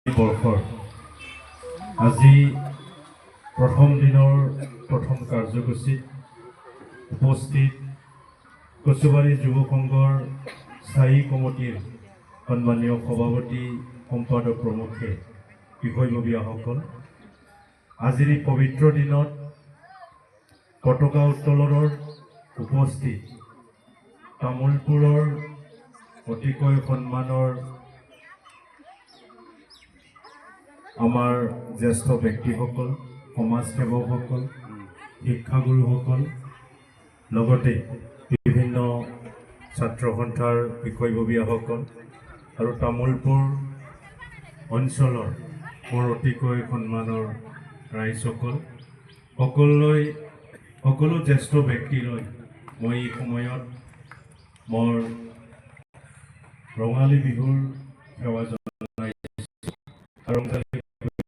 বৰ্ষৰ আজি প্ৰথম দিনৰ প্ৰথম কাৰ্যসূচীত উপস্থিত কচুবাৰী যুৱ সংঘৰ স্থায়ী কমিটিৰ সন্মানীয় সভাপতি সম্পাদক প্ৰমুখে বিষয়ববীয়াসকল, আজিৰ এই পবিত্ৰ দিনত পতাকা উত্তোলনৰ উপস্থিত তামোলপুৰৰ অতিকৈ সন্মানৰ আমাৰ জ্যেষ্ঠ ব্যক্তিসকল, সমাজসেৱকসকল, শিক্ষাগুৰুসকল, লগতে বিভিন্ন ছাত্ৰ সন্থাৰ বিষয়ববীয়াসকল আৰু তামোলপুৰ অঞ্চলৰ মোৰ অতিকৈ সন্মানৰ ৰাইজসকল, সকলো জ্যেষ্ঠ ব্যক্তিলৈ মই এই সময়ত মোৰ ৰঙালী বিহুৰ সেৱা জনাইছোঁ। আৰু